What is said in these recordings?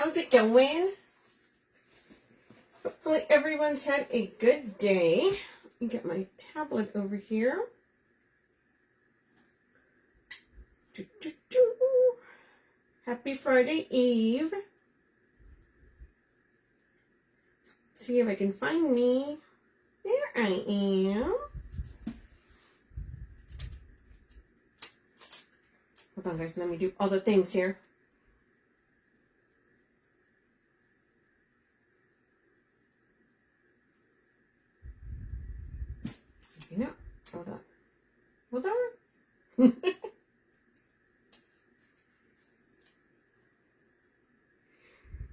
How's it going? Hopefully everyone's had a good day. Let me get my tablet over here. Happy Friday Eve. Let's see if I can find me. There I am. Hold on, guys. Let me do all the things here. No, hold on. Hold on.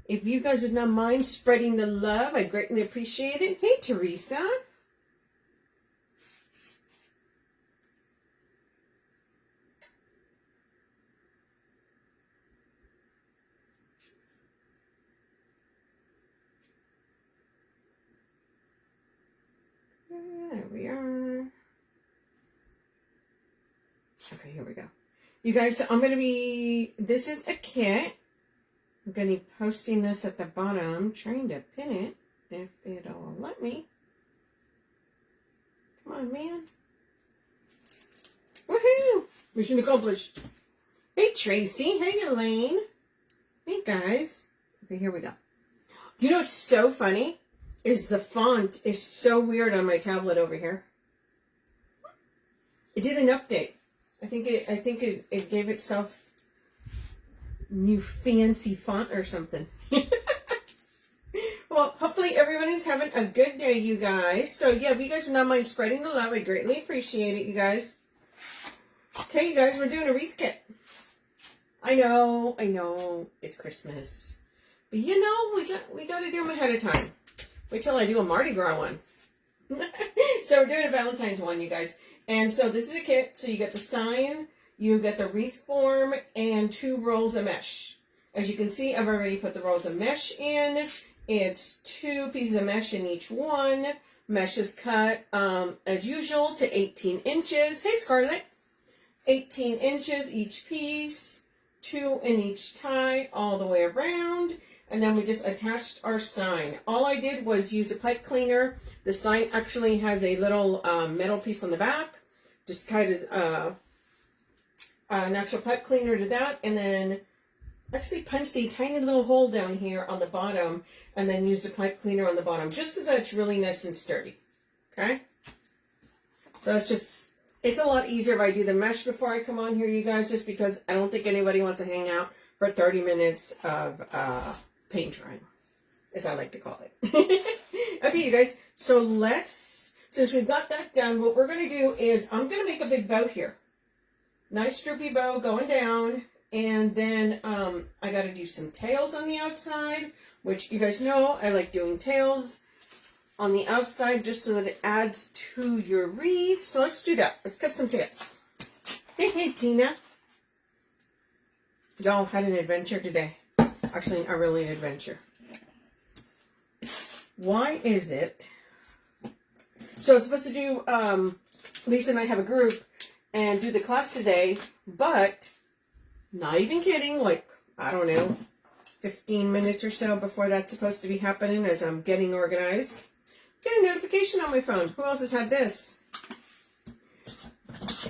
If you guys would not mind spreading the love, I'd greatly appreciate it. Hey, Teresa. There we are. Okay, here we go. You guys, so I'm going to be, this is a kit. I'm going to be posting this at the bottom, trying to pin it, if it'll let me. Come on, man. Woohoo! Mission accomplished. Hey, Tracy. Hey, Elaine. Hey, guys. Okay, here we go. You know what's so funny? Is the font is so weird on my tablet over here. It did an update. I think it gave itself new fancy font or something. Well, hopefully everyone is having a good day, you guys. So yeah, if you guys would not mind spreading the love, I greatly appreciate it, you guys. Okay, you guys, we're doing a wreath kit. I know, it's Christmas, but you know we got to do them ahead of time. Wait till I do a Mardi Gras one. So we're doing a Valentine's one, you guys. And so this is a kit. So you get the sign, you get the wreath form, and 2 rolls of mesh. As you can see, I've already put the rolls of mesh in. It's 2 pieces of mesh in each one. Mesh is cut, as usual, to 18 inches. Hey, Scarlett. 18 inches each piece. 2 in each tie, all the way around. And then we just attached our sign. All I did was use a pipe cleaner. The sign actually has a little metal piece on the back. Just tied a natural pipe cleaner to that. And then actually punched a tiny little hole down here on the bottom. And then used a pipe cleaner on the bottom. Just so that it's really nice and sturdy. Okay? So that's just, it's a lot easier if I do the mesh before I come on here, you guys. Just because I don't think anybody wants to hang out for 30 minutes of paint drying, as I like to call it. Okay, you guys, so since we've got that done, what we're going to do is I'm going to make a big bow here. Nice droopy bow going down, and then I got to do some tails on the outside, which you guys know I like doing tails on the outside just so that it adds to your wreath. So let's do that. Let's cut some tails. Hey, Tina. Y'all had an adventure today. Actually, not really an adventure. Why is it? So I was supposed to do, Lisa and I have a group and do the class today, but not even kidding, like, I don't know, 15 minutes or so before that's supposed to be happening as I'm getting organized, get a notification on my phone. Who else has had this?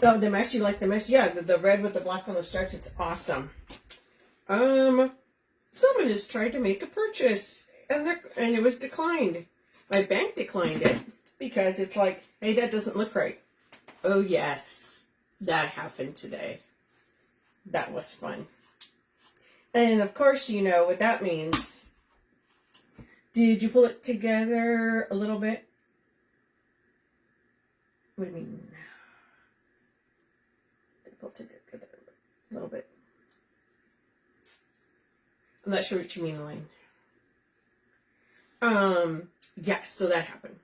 Oh, the mesh, you like the mesh? Yeah, the red with the black on the stripes, it's awesome. Someone just tried to make a purchase, and it was declined. My bank declined it because it's like, hey, that doesn't look right. Oh, yes, that happened today. That was fun. And, of course, you know what that means. Did you pull it together a little bit? What do you mean? Did I pull it together a little bit? I'm not sure what you mean, Elaine. Yes, so that happened.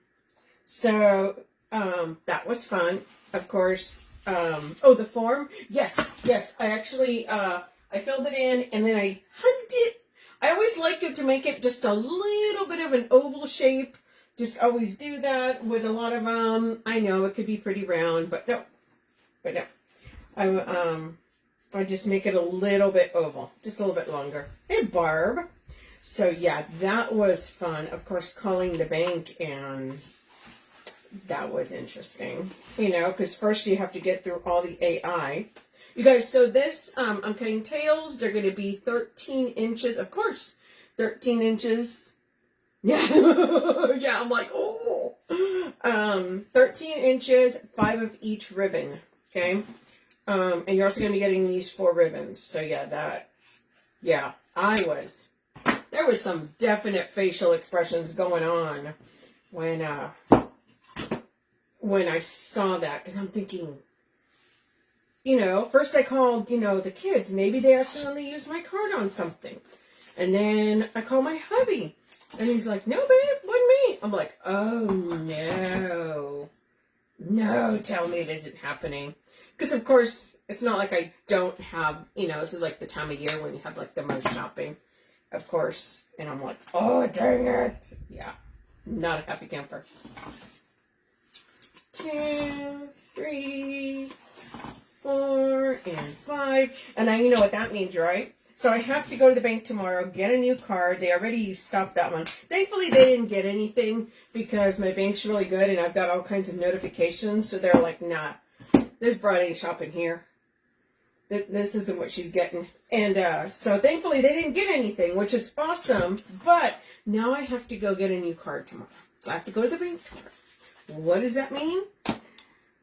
So, that was fun. Of course, oh, the form? Yes, I actually, I filled it in, and then I hugged it. I always like it to make it just a little bit of an oval shape. Just always do that with a lot of, I know it could be pretty round, but no. I just make it a little bit oval, just a little bit longer. Hey, Barb. So yeah, that was fun. Of course, calling the bank, and that was interesting. You know, because first you have to get through all the AI. You guys, so this, I'm cutting tails. They're going to be 13 inches. Of course, 13 inches. Yeah. Yeah, I'm like, oh. 13 inches, 5 of each ribbon. Okay. And you're also going to be getting these 4 ribbons. So yeah, there was some definite facial expressions going on when I saw that, because I'm thinking, you know, first I called, you know, the kids. Maybe they accidentally used my card on something. And then I called my hubby. And he's like, no, babe, wasn't me. I'm like, oh, no. No, tell me it isn't happening. Because, of course, it's not like I don't have, you know, this is like the time of year when you have like the most shopping, of course. And I'm like, oh, dang it. Yeah, not a happy camper. 2, 3, 4, and 5. And then you know what that means, right? So I have to go to the bank tomorrow, get a new card. They already stopped that one. Thankfully, they didn't get anything because my bank's really good and I've got all kinds of notifications. So they're like, nah, this broad ain't shopping here. This isn't what she's getting. And so thankfully, they didn't get anything, which is awesome. But now I have to go get a new card tomorrow. So I have to go to the bank tomorrow. What does that mean?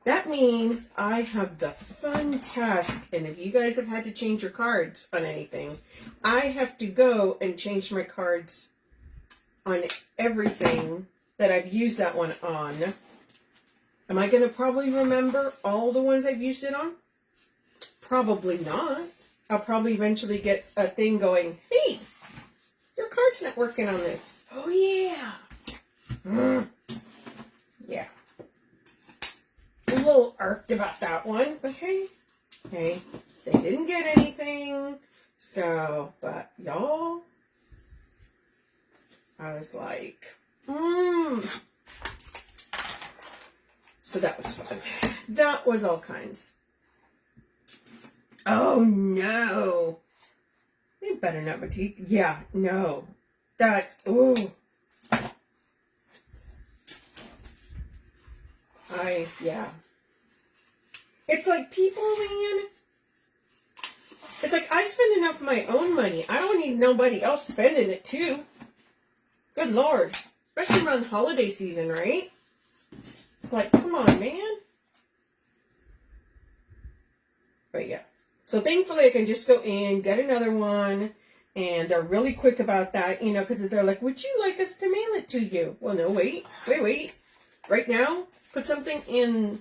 That means I have the fun task, and if you guys have had to change your cards on anything, I have to go and change my cards on everything that I've used that one on. Am I going to probably remember all the ones I've used it on? Probably not. I'll probably eventually get a thing going, hey, your card's not working on this. Oh, yeah. Yeah. A little irked about that one, but hey, they didn't get anything. So, but y'all, I was like, So that was fun. That was all kinds. Oh no. They better not be teeth. Yeah, no. That, ooh. Yeah. It's like, people, man. It's like, I spend enough of my own money. I don't need nobody else spending it too. Good Lord. Especially around holiday season, right? It's like, come on, man. But yeah. So thankfully I can just go in, get another one. And they're really quick about that, you know, because they're like, would you like us to mail it to you? Well, no, wait. Right now, put something in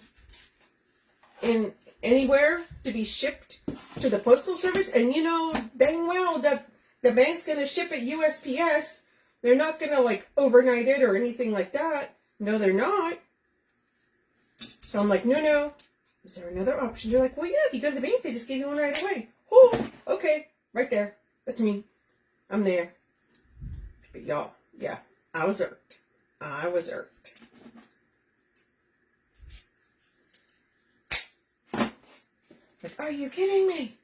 anywhere to be shipped to the postal service, and you know dang well that the bank's going to ship it USPS. They're not going to like overnight it or anything like that. No, they're not. So I'm like, no. Is there another option? They're like, well, yeah, if you go to the bank, they just give you one right away. Oh, okay, right there. That's me. I'm there. But y'all, yeah, I was irked. Like, are you kidding me?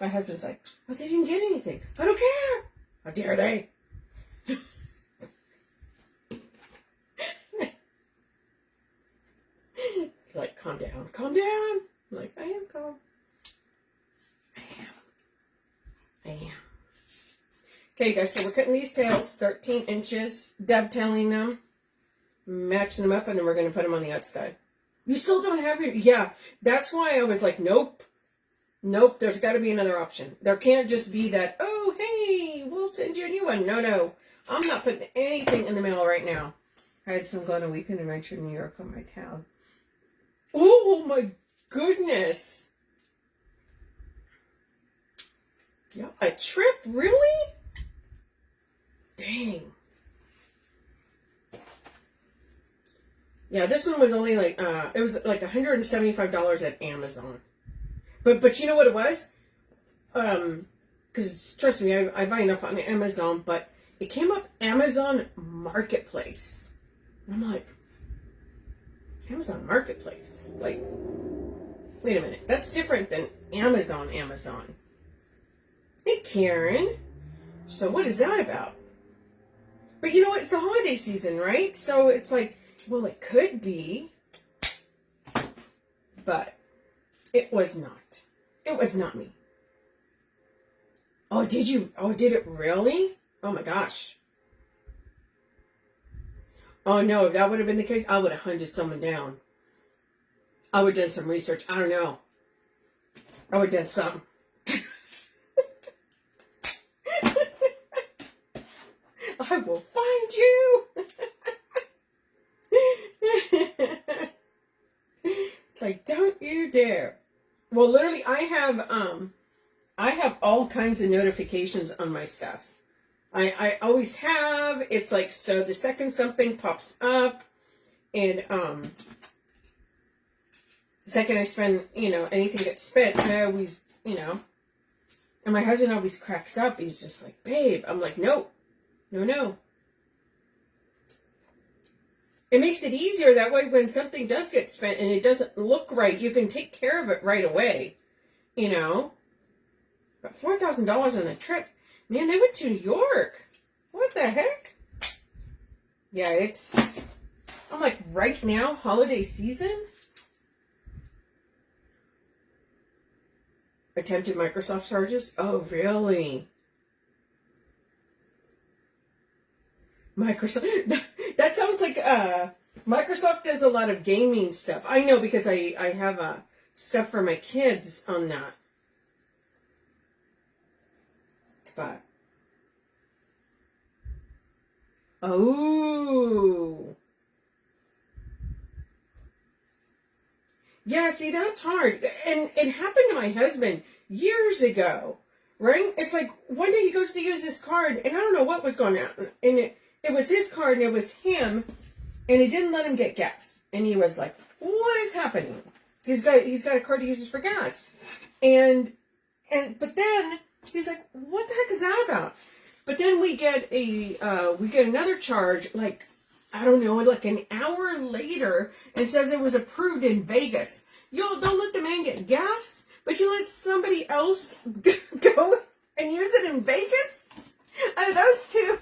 My husband's like, well, they didn't get anything. I don't care. How dare they? Like, calm down. I'm like, I am calm. I am. Okay, guys, so we're cutting these tails 13 inches, dovetailing them, matching them up, and then we're going to put them on the outside. You still don't have your... Yeah, that's why I was like, nope, there's got to be another option. There can't just be that, oh, hey, we'll send you a new one. No, I'm not putting anything in the mail right now. I had some gone a weekend adventure in New York on my town. Oh, my goodness. Yeah, a trip? Really? Dang. Yeah, this one was only like, it was like $175 at Amazon. But you know what it was? Because trust me, I buy enough on Amazon, but it came up Amazon Marketplace. And I'm like, Amazon Marketplace? Like, wait a minute. That's different than Amazon. Hey, Karen. So what is that about? But you know what? It's a holiday season, right? So it's like, well, it could be. But it was not. It was not me. Oh, did you? Oh, did it really? Oh my gosh. Oh no, if that would have been the case, I would have hunted someone down. I would have done some research. I don't know. I would have done something. I will find you. It's like, don't you dare. Well, literally, I have all kinds of notifications on my stuff. I always have. It's like, so the second something pops up, and the second I spend, anything gets spent, I always, and my husband always cracks up. He's just like, babe. I'm like, no. It makes it easier that way when something does get spent and it doesn't look right. You can take care of it right away, But $4,000 on a trip. Man, they went to New York. What the heck? Yeah, I'm like, right now, holiday season? Attempted Microsoft charges? Oh, really? Microsoft. That sounds like Microsoft does a lot of gaming stuff. I know because I have stuff for my kids on that. But oh. Yeah, see, that's hard. And it happened to my husband years ago, right? It's like one day he goes to use this card and I don't know what was going on. And it was his card and it was him and he didn't let him get gas. And he was like, what is happening? He's got a card he uses for gas. But then he's like, what the heck is that about? But then we get another charge, like, I don't know, like an hour later, and it says it was approved in Vegas. Yo, don't let the man get gas, but you let somebody else go and use it in Vegas? Out of those two,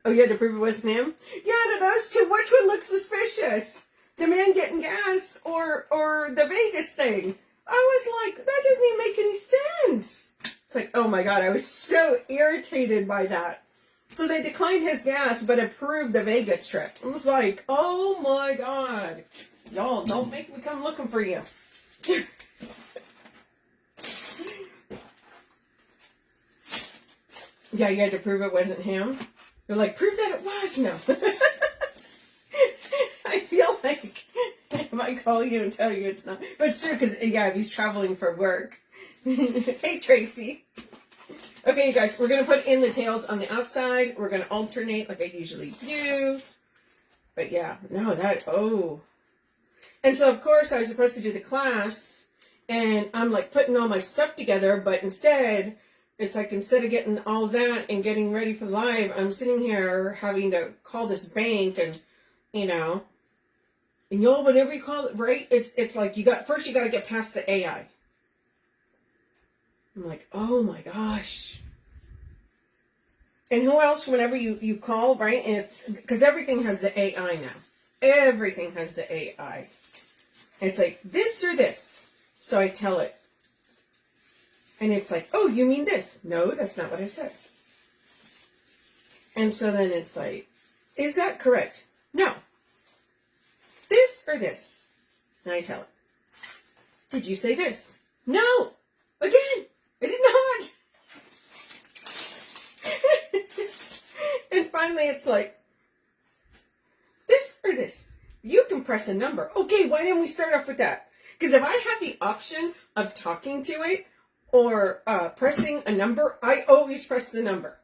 oh, you had to prove it wasn't him? Yeah, out of those two, which one looks suspicious? The man getting gas or the Vegas thing? I was like, that doesn't even make any sense. It's like, oh my God, I was so irritated by that. So they declined his gas, but approved the Vegas trip. I was like, oh my God. Y'all, don't make me come looking for you. Yeah, you had to prove it wasn't him. They're like, prove that it was. No. I feel like I might call you and tell you it's not. But it's true, because, yeah, if he's traveling for work. Hey, Tracy. Okay, you guys, we're going to put in the tails on the outside. We're going to alternate like I usually do. But yeah, no, oh. And so, of course, I was supposed to do the class, and I'm like putting all my stuff together, but instead, it's like instead of getting all that and getting ready for live, I'm sitting here having to call this bank and, and whenever you call it, right, it's like first you got to get past the AI. I'm like, oh my gosh. And who else, whenever you call, right? And because everything has the AI now. Everything has the AI. It's like, this or this. So I tell it. And it's like, oh, you mean this? No, that's not what I said. And so then it's like, is that correct? No. This or this? And I tell it. Did you say this? No. Again. Is it not? And finally it's like, this or this? You can press a number. Okay, why didn't we start off with that? Because if I had the option of talking to it or pressing a number, I always press the number.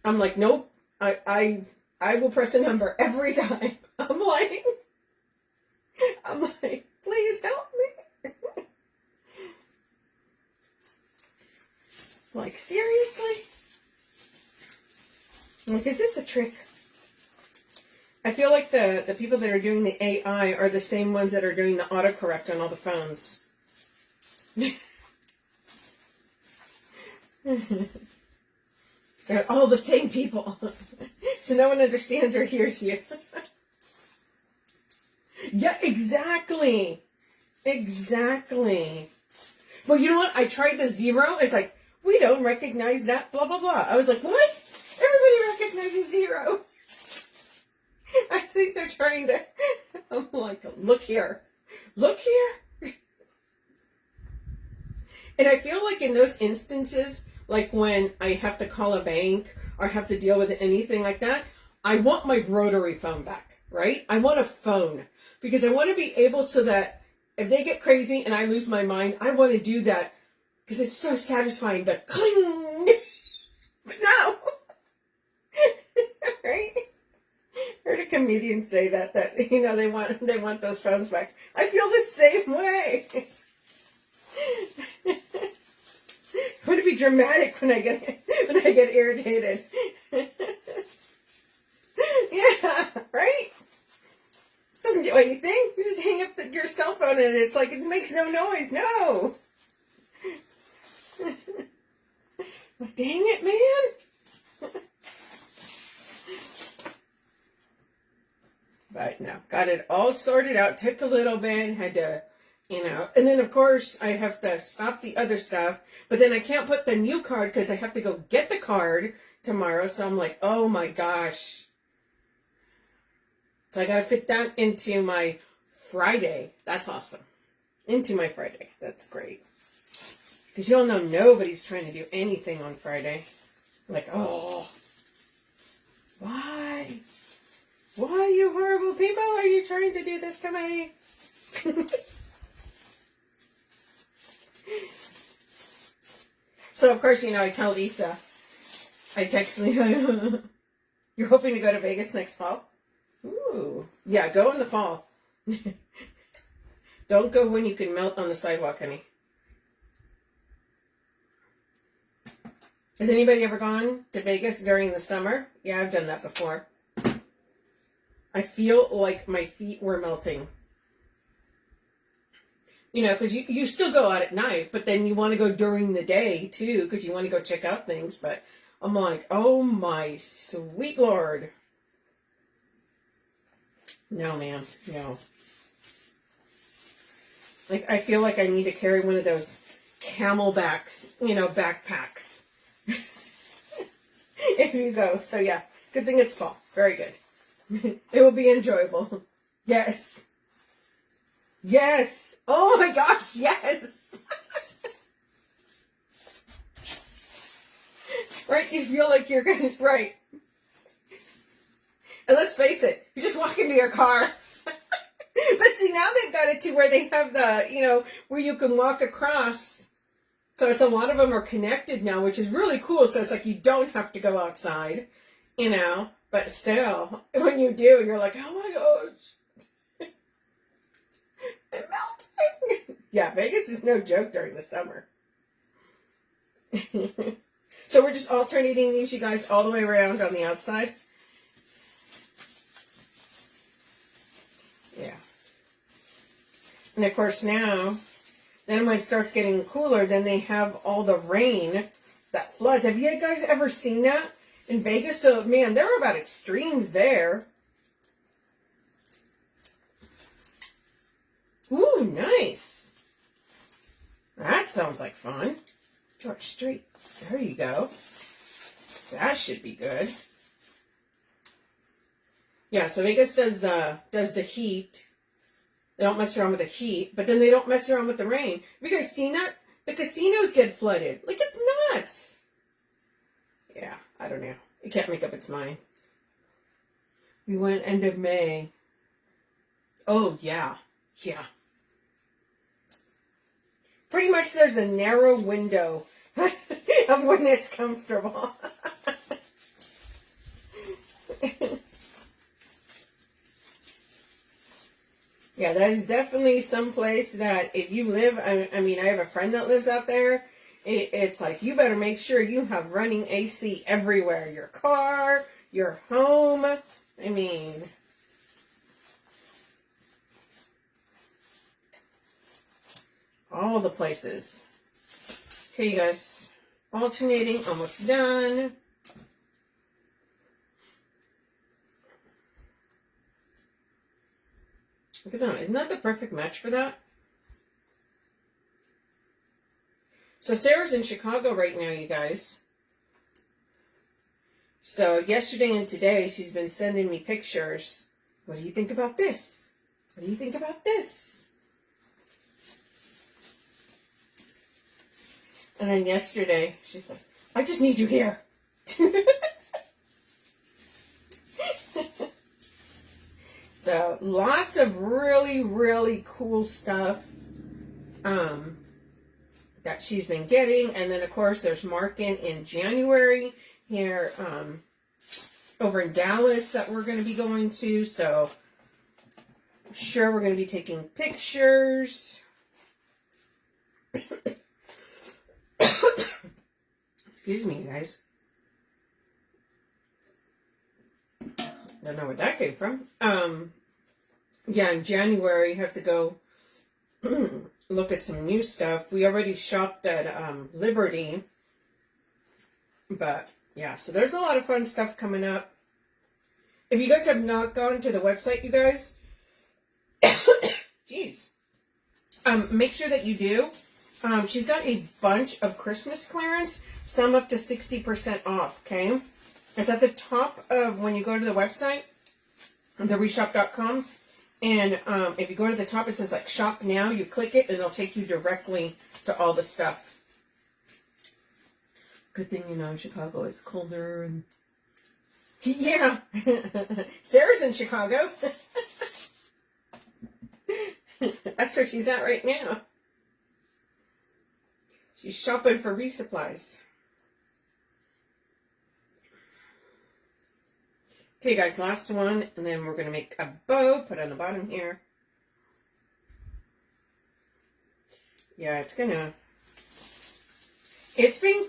I'm like, nope, I will press a number every time. I'm like, please help me. Like, seriously? I'm like, is this a trick? I feel like the people that are doing the AI are the same ones that are doing the autocorrect on all the phones. They're all the same people. so no one understands or hears you. Yeah, exactly. Exactly. Well, you know what? I tried the 0. It's like, we don't recognize that, blah, blah, blah. I was like, what? Everybody recognizes 0. I think they're trying to, I'm like, look here. Look here. And I feel like in those instances, like when I have to call a bank or have to deal with anything like that, I want my rotary phone back, right? I want a phone because I want to be able so that if they get crazy and I lose my mind, I want to do that because it's so satisfying. The cling. But no. Right? I heard a comedian say that you know they want those phones back. I feel the same way. I want to be dramatic when I get irritated. Yeah, right? Doesn't do anything. You just hang up your cell phone and it's like it makes no noise. No. Like, dang it, man. But no, got it all sorted out. Took a little bit, had to, you know, and then of course I have to stop the other stuff, but then I can't put the new card because I have to go get the card tomorrow. So I'm like, oh my gosh. So I got to fit that into my Friday. That's awesome. Into my Friday. That's great. Because you all know nobody's trying to do anything on Friday. Like, oh, why? Why, you horrible people, are you trying to do this to me? So, of course, you know, I tell Lisa, I text Lisa, you're hoping to go to Vegas next fall? Ooh, yeah, go in the fall. Don't go when you can melt on the sidewalk, honey. Has anybody ever gone to Vegas during the summer? Yeah, I've done that before. I feel like my feet were melting. You know, because you still go out at night, but then you want to go during the day, too, because you want to go check out things. But I'm like, oh, my sweet Lord. No, ma'am. No. Like, I feel like I need to carry one of those camelbacks, you know, backpacks. If you go. So, yeah. Good thing it's fall. Very good. It will be enjoyable. Yes. Yes. Oh my gosh, yes. Right? You feel like you're going to, right. And let's face it, you just walk into your car. But see, now they've got it to where they have the, you know, where you can walk across. So it's a lot of them are connected now, which is really cool. So it's like you don't have to go outside, you know. But still, when you do, you're like, oh my gosh. I'm melting. Yeah, Vegas is no joke during the summer. So we're just alternating these, you guys, all the way around on the outside. Yeah. And of course now, then when it starts getting cooler, then they have all the rain that floods. Have you guys ever seen that in Vegas? So, man, there were about extremes there. Ooh, nice. That sounds like fun. George Street. There you go. That should be good. Yeah, so Vegas does the heat. They don't mess around with the heat, but then they don't mess around with the rain. Have you guys seen that? The casinos get flooded. Like, it's nuts. Yeah, I don't know. It can't make up its mind. We went end of May. Oh, yeah. Yeah. Pretty much there's a narrow window of when it's comfortable. Yeah, that is definitely some place that if you live, I mean, I have a friend that lives out there. It's like, you better make sure you have running AC everywhere. Your car, your home. I mean, all the places. Okay, you guys, alternating, almost done. Look at that. Isn't that the perfect match for that? So Sarah's in Chicago right now, you guys. So yesterday and today, she's been sending me pictures. What do you think about this? What do you think about this? And then yesterday, she's like, I just need you here. So lots of really, really cool stuff that she's been getting. And then, of course, there's Markin in January here over in Dallas that we're going to be going to. So I'm sure we're going to be taking pictures. Excuse me, you guys. Don't know where that came from. Yeah, in January, I have to go look at some new stuff. We already shopped at Liberty. But, yeah, so there's a lot of fun stuff coming up. If you guys have not gone to the website, you guys, jeez, make sure that you do. She's got a bunch of Christmas clearance, some up to 60% off, okay? It's at the top of when you go to the website, thereshop.com. And if you go to the top, it says like shop now. You click it and it'll take you directly to all the stuff. Good thing, you know, in Chicago it's colder. And yeah. Sarah's in Chicago. That's where she's at right now. She's shopping for resupplies. Okay, guys, last one, and then we're going to make a bow, put on the bottom here. Yeah, it's been,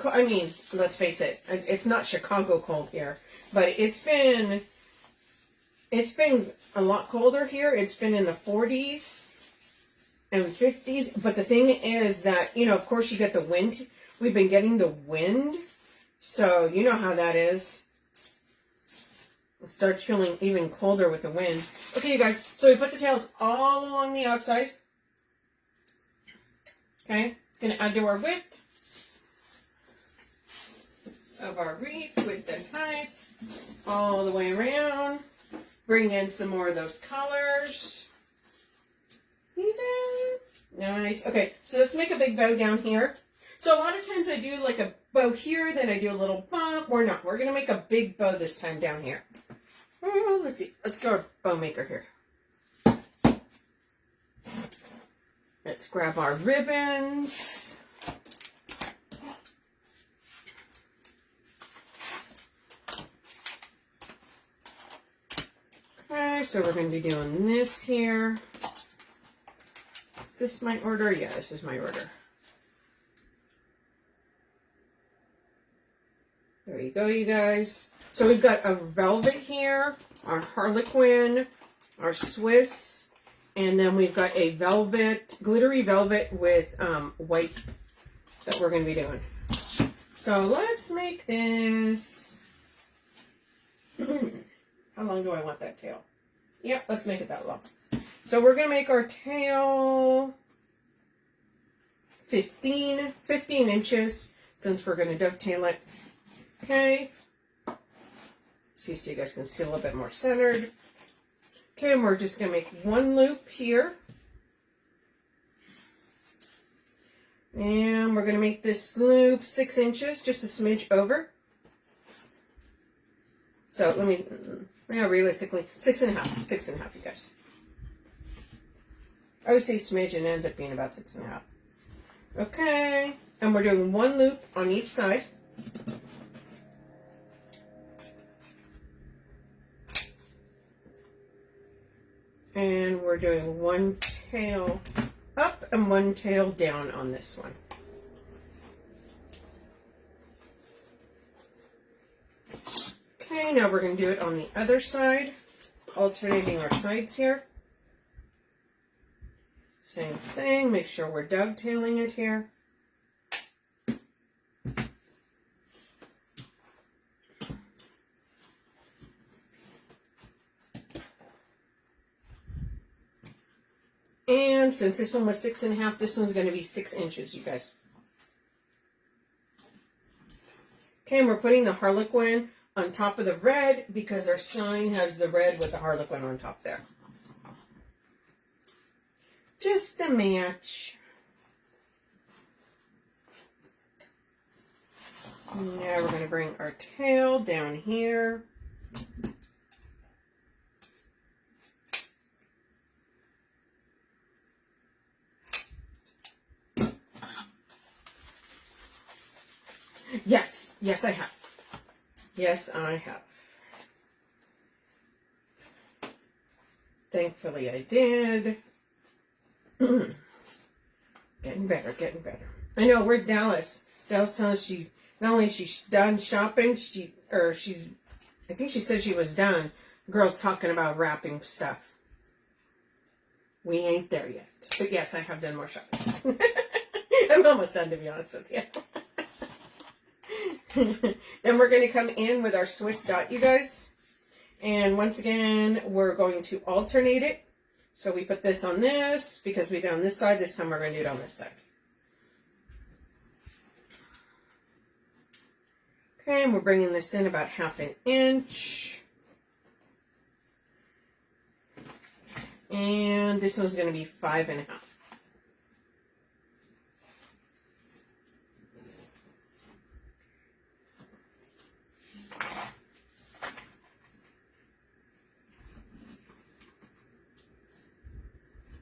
I mean, let's face it, it's not Chicago cold here, but it's been a lot colder here. It's been in the 40s and 50s, but the thing is that, you know, of course you get the wind. We've been getting the wind, so you know how that is. It starts feeling even colder with the wind. Okay, you guys, so we put the tails all along the outside. Okay, it's going to add to our width of our wreath, width and height, all the way around. Bring in some more of those colors. See that? Nice. Okay, so let's make a big bow down here. So a lot of times I do like a bow here, then I do a little bump. We're not. We're going to make a big bow this time down here. Oh, let's see. Let's go our bow maker here. Let's grab our ribbons. Okay, so we're going to be doing this here. Is this my order? Yeah, this is my order. There you go, you guys. So we've got a velvet here, our Harlequin, our Swiss, and then we've got a velvet, glittery velvet with white that we're going to be doing. So let's make this. How long do I want that tail? Yep, let's make it that long. So we're going to make our tail 15 inches since we're going to dovetail it. Okay. See, so you guys can see a little bit more centered. Okay, and we're just going to make one loop here. And we're going to make this loop 6 inches, just a smidge over. So let me, realistically, 6.5, 6.5, you guys. I always say smidge and it ends up being about 6.5. Okay, and we're doing one loop on each side. And we're doing one tail up and one tail down on this one. Okay, now we're going to do it on the other side, alternating our sides here. Same thing, make sure we're dovetailing it here. And since this one was 6.5, this one's going to be 6 inches, you guys. Okay, and we're putting the Harlequin on top of the red because our sign has the red with the Harlequin on top there. Just a match. Now we're going to bring our tail down here. Yes, yes I have. Yes, I have. Thankfully I did. Getting better, getting better. I know, where's Dallas? Dallas telling us she, not only she's done shopping, I think she said she was done. Girl's talking about wrapping stuff. We ain't there yet. But yes, I have done more shopping. I'm almost done, to be honest with you. Then we're going to come in with our Swiss dot, you guys. And once again, we're going to alternate it. So we put this on this because we did on this side. This time we're going to do it on this side. Okay, and we're bringing this in about 1/2 inch. And this one's going to be 5.5.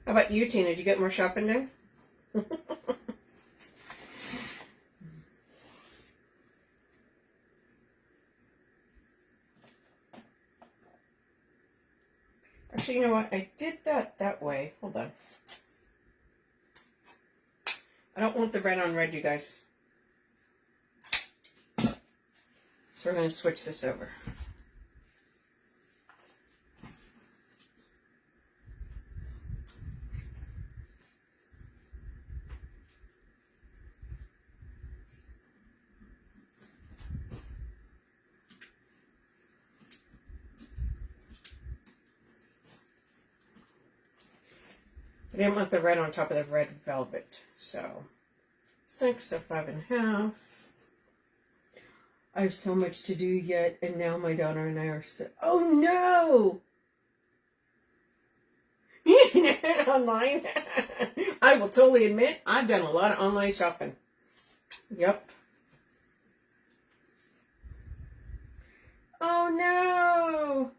How about you, Tina? Did you get more shopping done? Actually, you know what? I did that way. Hold on. I don't want the red on red, you guys. So we're going to switch this over. I didn't want the red on top of the red velvet, so 6, so 5.5. I have so much to do yet, and now my daughter and I are so... Oh no! Online? I will totally admit, I've done a lot of online shopping. Yep. Oh no!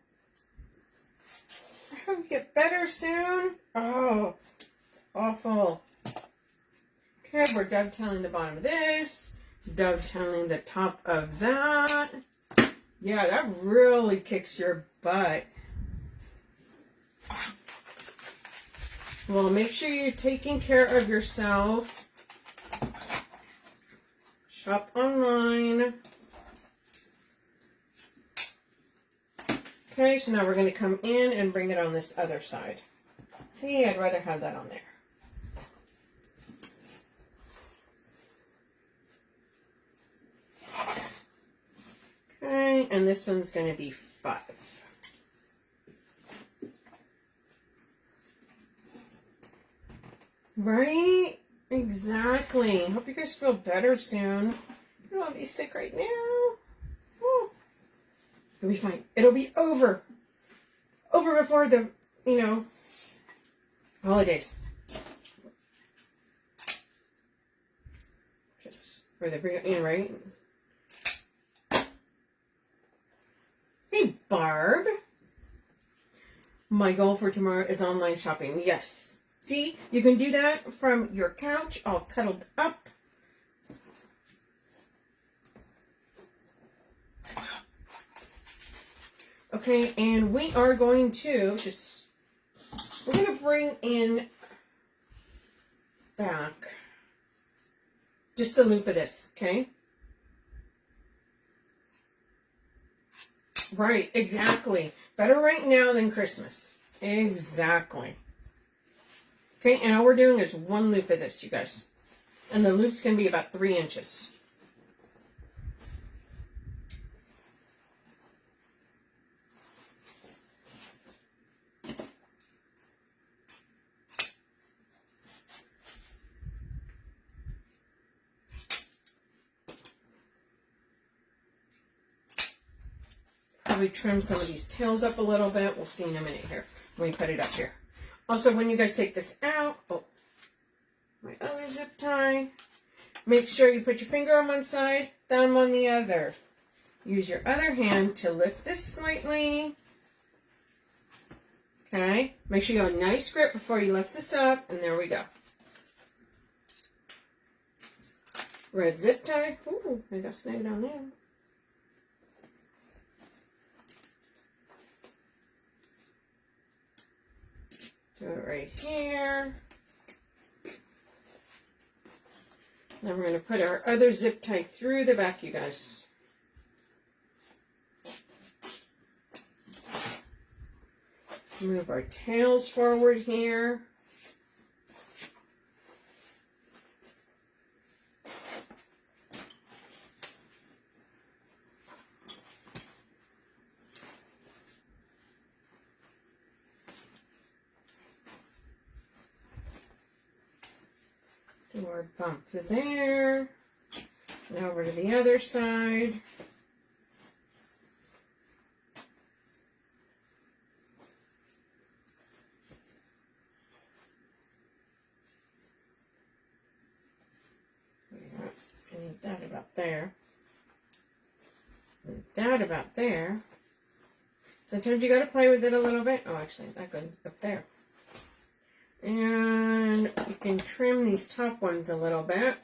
I hope you get better soon. Oh, awful. Okay, we're dovetailing the bottom of this, dovetailing the top of that. Yeah, that really kicks your butt. Well, make sure you're taking care of yourself. Shop online. Okay, so now we're going to come in and bring it on this other side. See, I'd rather have that on there. Okay, and this one's going to be 5. Right? Exactly. Hope you guys feel better soon. You don't want to be sick right now. Oh. It'll be fine. It'll be over. Over before the, holidays. Just for the bring it in, right? Hey, Barb. My goal for tomorrow is online shopping. Yes. See, you can do that from your couch, all cuddled up. Okay, and we are going to we're going to bring in back just a loop of this, okay? Right, exactly. Better right now than Christmas. Exactly. Okay, and all we're doing is one loop of this, you guys. And the loop's going to be about 3 inches. probably trim some of these tails up a little bit. We'll see in a minute here when we put it up here. Also, when you guys take this out, oh, my other zip tie, make sure you put your finger on one side, thumb on the other. Use your other hand to lift this slightly. Okay, make sure you have a nice grip before you lift this up, and there we go. Red zip tie. Ooh, I got snagged on there. Do it right here. Then we're going to put our other zip tie through the back, you guys. Move our tails forward here. Do our bump there. And over to the other side. That about there. That about there. Sometimes you got to play with it a little bit. Oh, actually, that goes up there. And you can trim these top ones a little bit.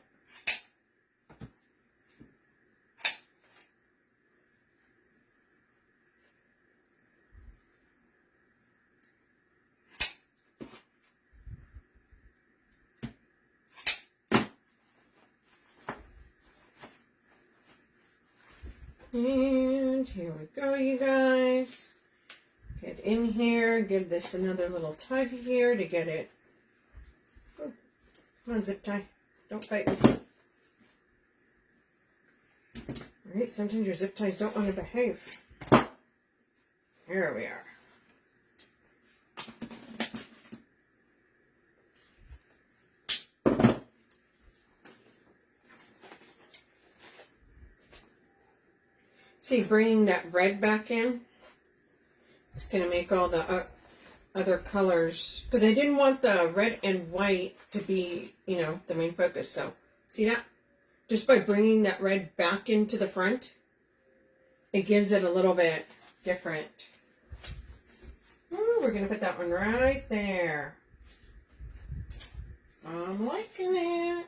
And here we go, you guys. Get in here, give this another little tug here to get it. Oh, come on, zip tie. Don't fight me. Alright, sometimes your zip ties don't want to behave. Here we are. See, bringing that red back in, it's going to make all the other colors, because I didn't want the red and white to be, you know, the main focus. So, see that? Just by bringing that red back into the front, it gives it a little bit different. Ooh, we're going to put that one right there. I'm liking it.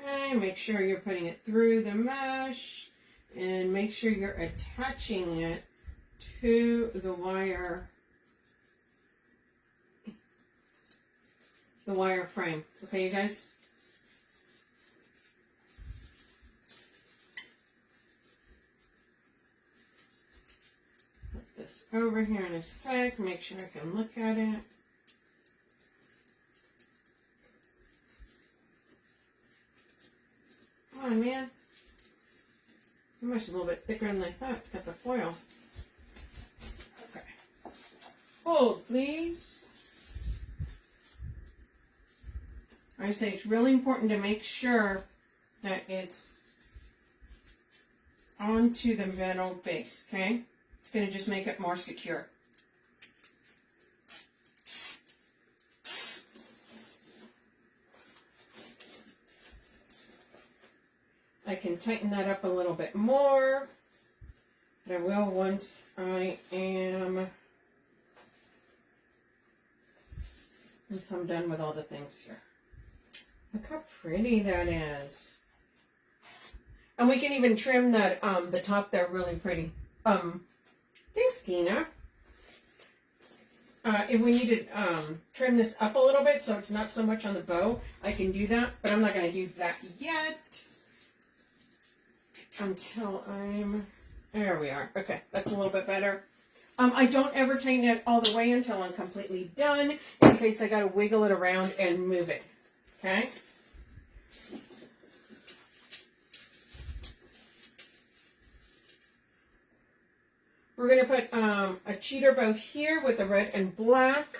Okay, make sure you're putting it through the mesh, and make sure you're attaching it to the wire frame. Okay, you guys? Put this over here in a sec, make sure I can look at it. Come on, man. The mesh is a little bit thicker than I thought. It's got the foil. Okay. Hold, please. I say it's really important to make sure that it's onto the metal base, okay? It's going to just make it more secure. I can tighten that up a little bit more, but I will once I'm done with all the things here. Look how pretty that is. And we can even trim that the top there really pretty. Thanks, Tina. If we need to trim this up a little bit so it's not so much on the bow, I can do that, but I'm not going to do that yet. Until there we are. Okay, that's a little bit better. I don't ever tighten it all the way until I'm completely done, in case I got to wiggle it around and move it. Okay? We're going to put a cheater bow here with the red and black.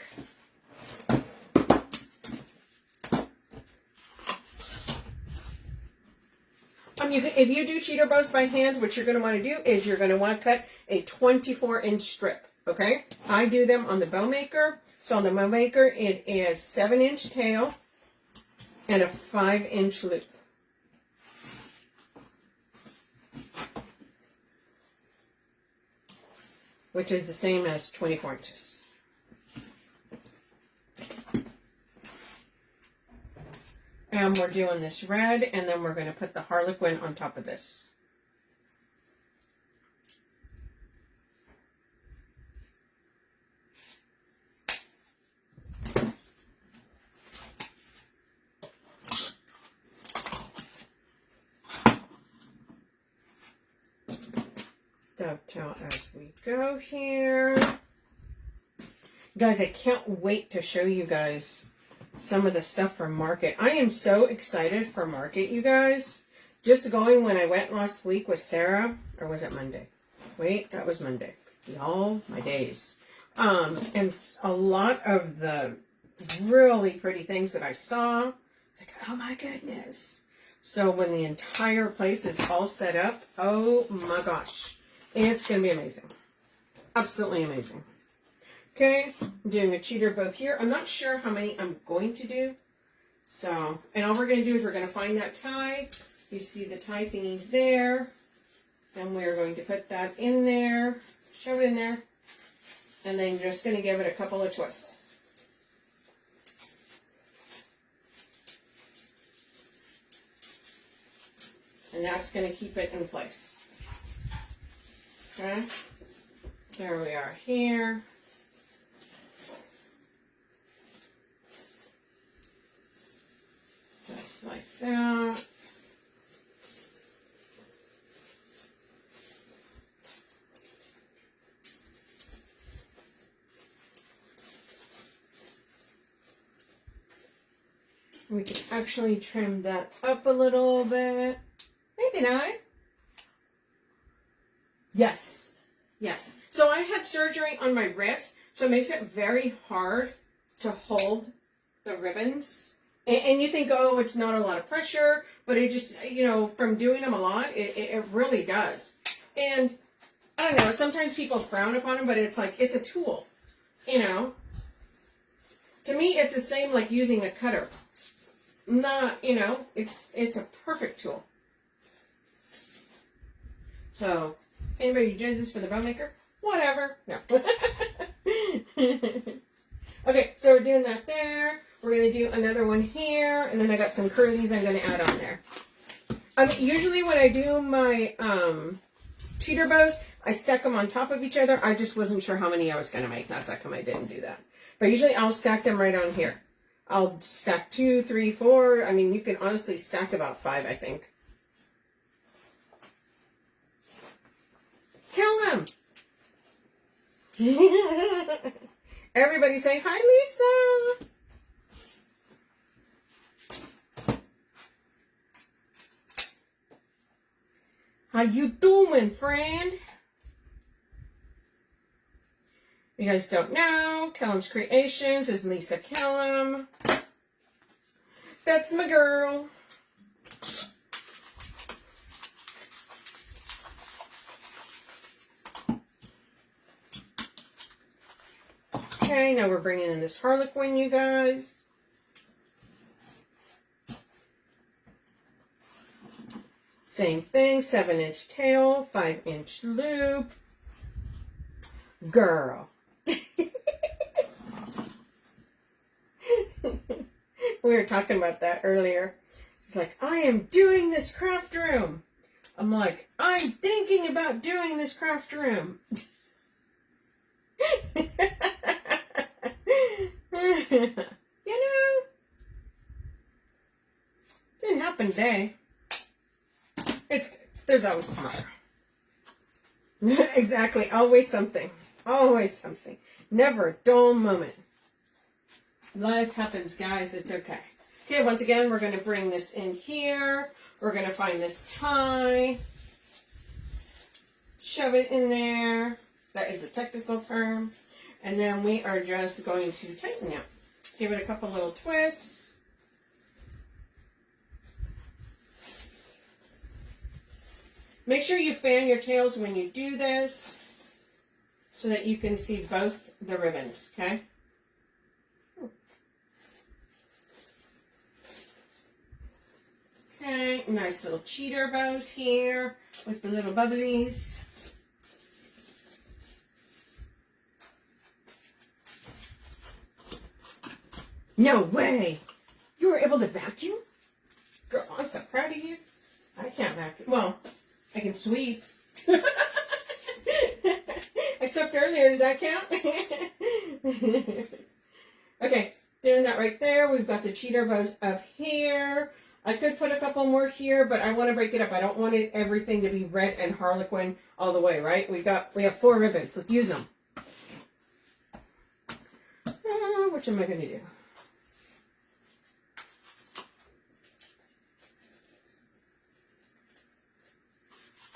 I'm If you do cheater bows by hand, what you're going to want to do is you're going to want to cut a 24-inch strip, okay? I do them on the bow maker. So on the bow maker, it is 7-inch tail and a 5-inch loop. Which is the same as 24 inches. And we're doing this red, and then we're going to put the Harlequin on top of this. Dovetail as we go here. Guys, I can't wait to show you guys some of the stuff from Market. I am so excited for Market, you guys. Just going when I went last week with Sarah, or was it Monday? Wait, that was Monday. Y'all, my days. And a lot of the really pretty things that I saw, it's like, oh my goodness. So when the entire place is all set up, oh my gosh. It's going to be amazing. Absolutely amazing. Okay, I'm doing a cheater bow here. I'm not sure how many I'm going to do. So, and all we're going to do is we're going to find that tie. You see the tie thingies there. And we're going to put that in there. Shove it in there. And then you're just going to give it a couple of twists. And that's going to keep it in place. Okay, there we are here. Just like that. We can actually trim that up a little bit. Hey, did I? Yes. Yes. So I had surgery on my wrist, so it makes it very hard to hold the ribbons. And you think, oh, it's not a lot of pressure, but it just, you know, from doing them a lot, it really does. And I don't know, sometimes people frown upon them, but it's like, it's a tool, you know. To me, it's the same like using a cutter. Not, you know, it's a perfect tool. So, anybody judges for the bow maker? Whatever. No. Okay, so we're doing that there. We're going to do another one here. And then I got some curlies I'm going to add on there. Usually when I do my cheater bows, I stack them on top of each other. I just wasn't sure how many I was going to make. That's how come I didn't do that. But usually I'll stack them right on here. I'll stack 2, 3, 4. I mean, you can honestly stack about 5, I think. Kill them. Everybody say, hi, Lisa. How you doing, friend? You guys don't know, Kellum's Creations is Lisa Kellum. That's my girl. Okay, now we're bringing in this Harlequin, you guys. Same thing, 7-inch tail, 5-inch loop. Girl. We were talking about that earlier. She's like, I am doing this craft room. I'm like, I'm thinking about doing this craft room. You know, didn't happen today. It's good. There's always tomorrow. Exactly. Always something. Always something. Never a dull moment. Life happens, guys. It's okay. Okay, once again, we're going to bring this in here. We're going to find this tie. Shove it in there. That is a technical term. And then we are just going to tighten it. Give it a couple little twists. Make sure you fan your tails when you do this so that you can see both the ribbons, okay? Okay, nice little cheater bows here with the little bubblies. No way! You were able to vacuum? Girl, I'm so proud of you. I can't vacuum. Well, I can sweep. I swept earlier. Does that count? Okay, doing that right there. We've got the cheater bows up here. I could put a couple more here, but I want to break it up. I don't want everything to be red and Harlequin all the way, right? We have 4 ribbons. Let's use them. Which am I going to do?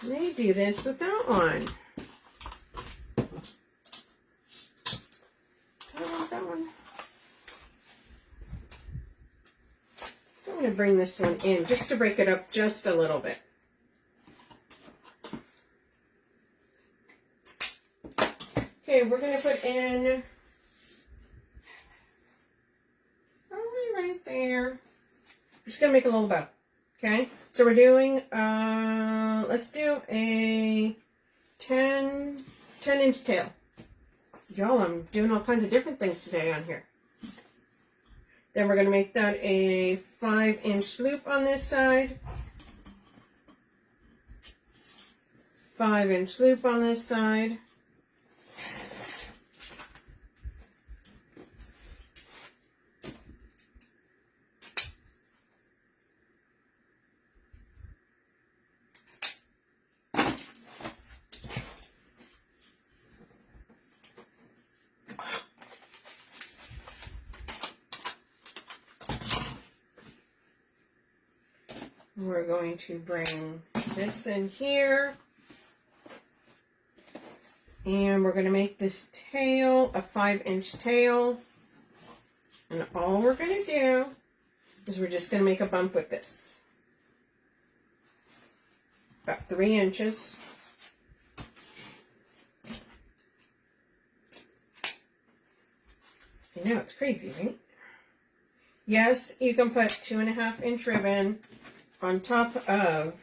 Let me do this with that one. I want that one. I'm going to bring this one in just to break it up just a little bit. Okay, we're going to put in right there. I'm just going to make a little bow. Okay, so we're doing, let's do a 10-inch tail. Y'all, I'm doing all kinds of different things today on here. Then we're going to make that a 5-inch loop on this side. 5-inch loop on this side. We're going to bring this in here. And we're going to make this tail a 5-inch tail. And all we're going to do is we're just going to make a bump with this. About 3 inches. I know, it's crazy, right? Yes, you can put 2.5-inch ribbon on top of,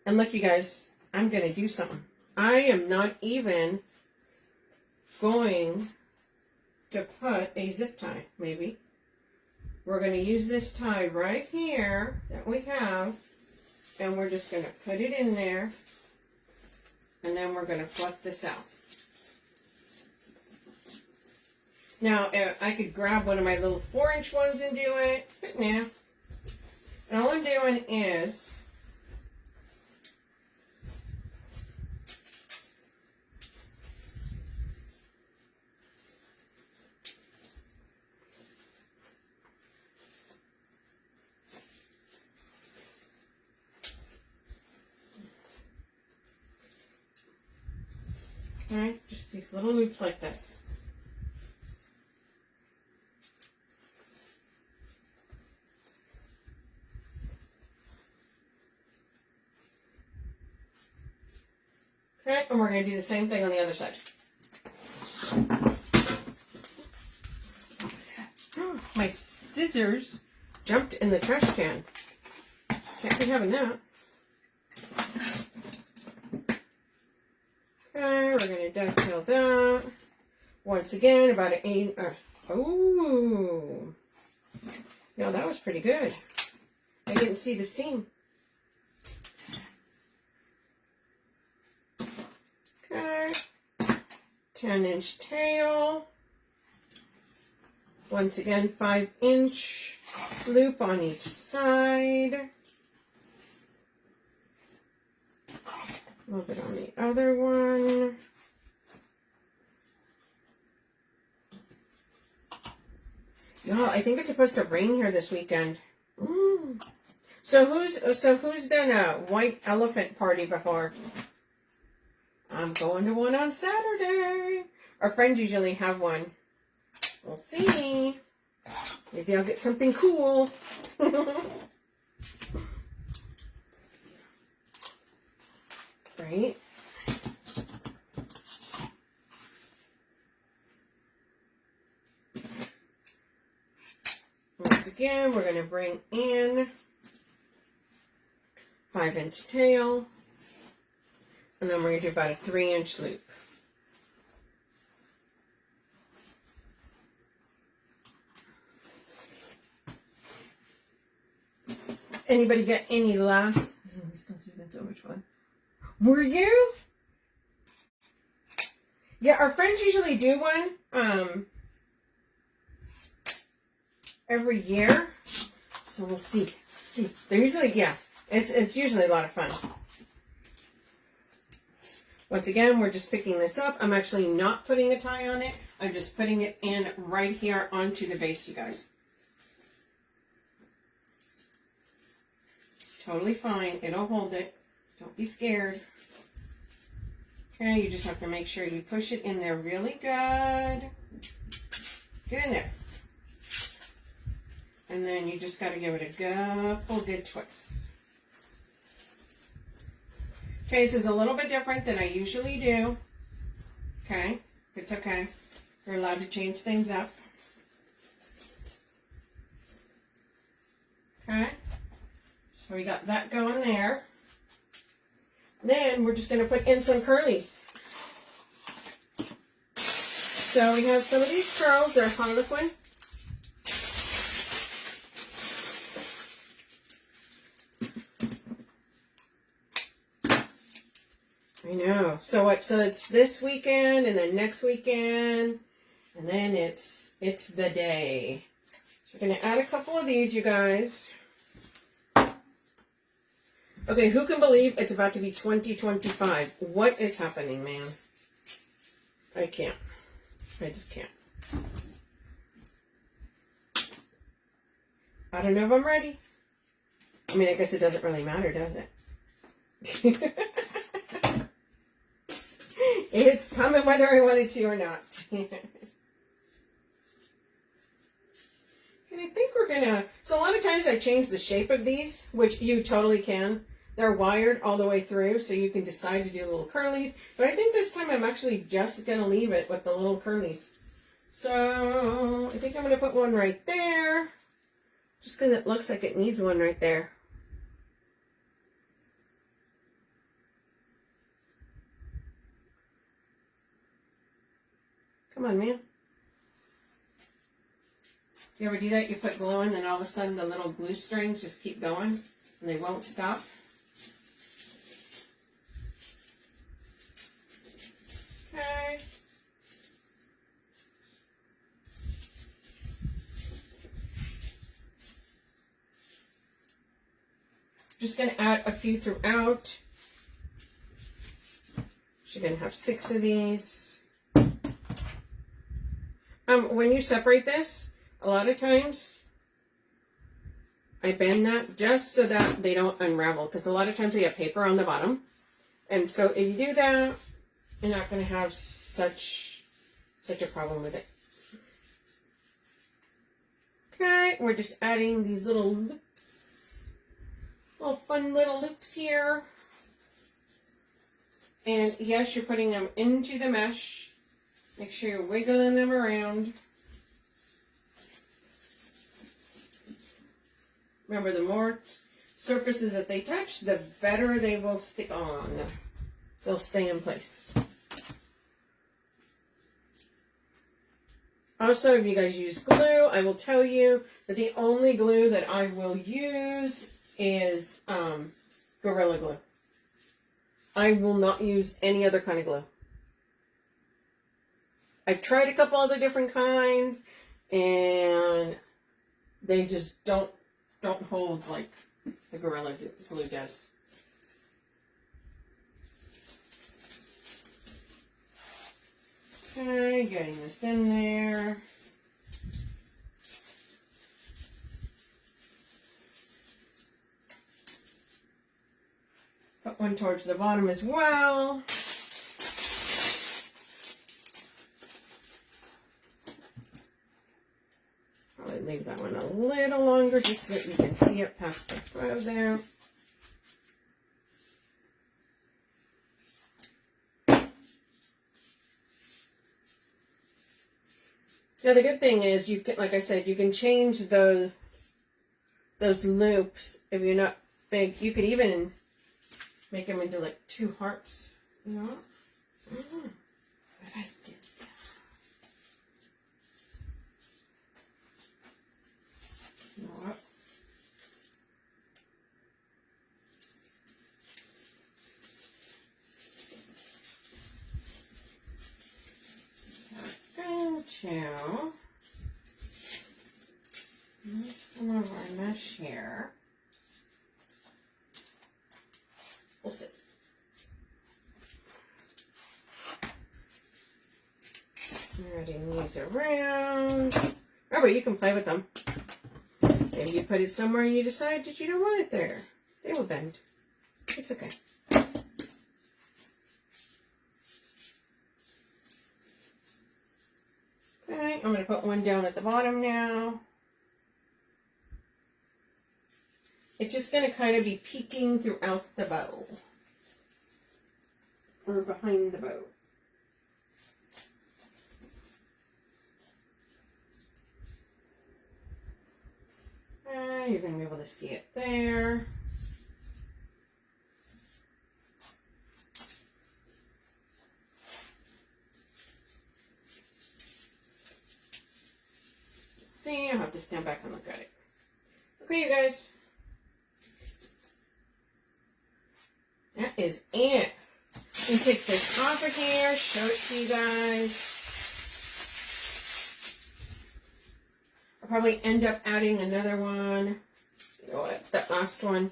and look you guys, I'm going to do something. I am not even going to put a zip tie, maybe. We're going to use this tie right here that we have, and we're just going to put it in there, and then we're going to fluff this out. Now, I could grab one of my little 4-inch ones and do it, but no. And all I'm doing is okay, just these little loops like this. Okay, and we're going to do the same thing on the other side. What was that? Oh, my scissors jumped in the trash can. Can't be having that. Okay, we're going to dovetail that. Once again, about an 8. Oh, yeah, that was pretty good. I didn't see the seam. Okay, 10-inch tail. Once again, 5-inch loop on each side. A little bit on the other one. Y'all, I think it's supposed to rain here this weekend. So who's done a white elephant party before? I'm going to one on Saturday. Our friends usually have one. We'll see. Maybe I'll get something cool. right? Once again, we're going to bring in 5-inch tail, and then we're going to do about a 3-inch loop. Anybody get any last? Which one? Were you? Yeah, our friends usually do one every year. So we'll see. They're usually, yeah, it's usually a lot of fun. Once again, we're just picking this up. I'm actually not putting a tie on it. I'm just putting it in right here onto the base, you guys. It's totally fine. It'll hold it. Don't be scared. Okay, you just have to make sure you push it in there really good. Get in there. And then you just got to give it a couple good twists. Okay, this is a little bit different than I usually do. Okay, it's okay. You're allowed to change things up. Okay, so we got that going there. Then we're just going to put in some curlies. So we have some of these curls. They're Harlequin. I know. So it's this weekend and then next weekend and then it's the day. So we're going to add a couple of these, you guys. Okay, who can believe it's about to be 2025? What is happening, man? I can't. I just can't. I don't know if I'm ready. I mean, I guess it doesn't really matter, does it? It's coming whether I wanted to or not. And I think we're gonna, so a lot of times I change the shape of these, which you totally can. They're wired all the way through, so you can decide to do little curlies. But I think this time I'm actually just gonna leave it with the little curlies. So I think I'm gonna put one right there, just because it looks like it needs one right there. Come on, man. You ever do that? You put glue in and all of a sudden the little glue strings just keep going and they won't stop? Okay. Just going to add a few throughout. You're going to have 6 of these. When you separate this, a lot of times I bend that just so that they don't unravel, because a lot of times they have paper on the bottom. And so if you do that, you're not going to have such a problem with it. Okay, we're just adding these little loops. Little fun little loops here. And yes, you're putting them into the mesh. Make sure you're wiggling them around. Remember, the more surfaces that they touch, the better they will stick on. They'll stay in place. Also, if you guys use glue, I will tell you that the only glue that I will use is Gorilla Glue. I will not use any other kind of glue. I've tried a couple other different kinds, and they just don't hold like the Gorilla Glue does. Okay, getting this in there. Put one towards the bottom as well. Probably leave that one a little longer just so that you can see it past the throw there. Now the good thing is you can, like I said, you can change those loops if you're not big. You could even make them into like 2 hearts. You know? Mm-hmm. But I did that. You know what? To move some of our mesh here. We'll see. Spreading these around. Remember, you can play with them. Maybe you put it somewhere and you decide that you don't want it there. They will bend. It's okay. Okay, I'm going to put one down at the bottom now. It's just going to kind of be peeking throughout the bow. Or behind the bow. You're going to be able to see it there. See, I'll have to stand back and look at it. Okay, you guys. That is it. I'm going to take this off of here, show it to you guys. I'll probably end up adding another one. You know what? That last one.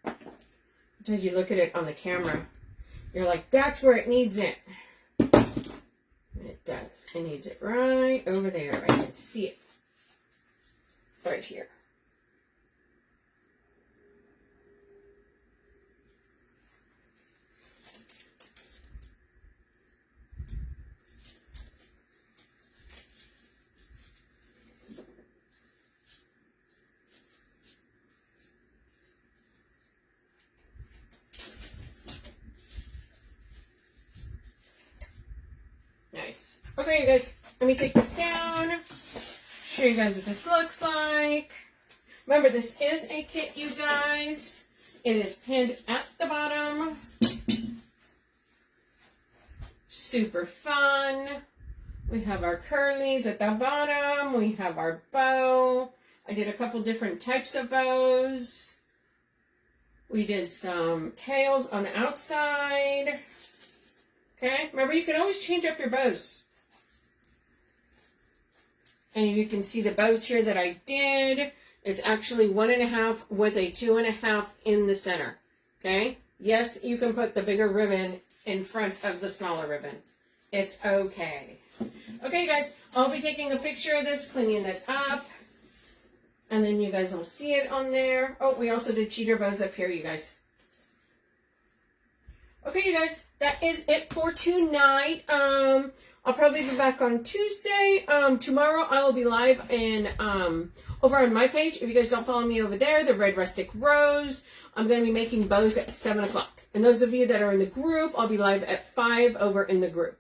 Sometimes you look at it on the camera. You're like, that's where it needs it. And it does. It needs it right over there. I can see it. Right here. Nice. Okay, you guys, let me take this down. Show you guys what this looks like. Remember, this is a kit, you guys. It is pinned at the bottom. Super fun. We have our curlies at the bottom. We have our bow. I did a couple different types of bows. We did some tails on the outside. Okay, remember you can always change up your bows. And you can see the bows here that I did. It's actually 1.5 with a 2.5 in the center. Okay, yes, you can put the bigger ribbon in front of the smaller ribbon. It's okay. Okay, guys, I'll be taking a picture of this, cleaning it up. And then you guys will see it on there. Oh, we also did cheater bows up here, you guys. Okay, you guys, that is it for tonight. I'll probably be back on Tuesday. Tomorrow I will be live in over on my page. If you guys don't follow me over there, the Red Rustic Rose, I'm going to be making bows at 7 o'clock. And those of you that are in the group, I'll be live at 5 over in the group.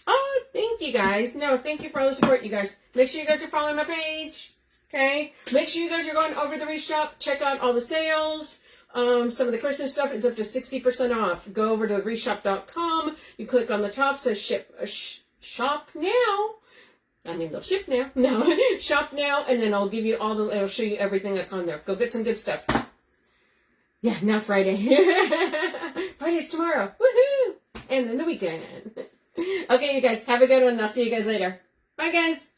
Oh, thank you guys. No, thank you for all the support, you guys. Make sure you guys are following my page. Okay? Make sure you guys are going over to the Reshop. Check out all the sales. Some of the Christmas stuff is up to 60% off. Go over to reshop.com. You click on the top, says shop now. I mean, they'll ship now. No, shop now, and then I'll give you all the, it'll show you everything that's on there. Go get some good stuff. Yeah, not Friday. Friday's tomorrow. Woohoo! And then the weekend. Okay, you guys, have a good one. I'll see you guys later. Bye, guys.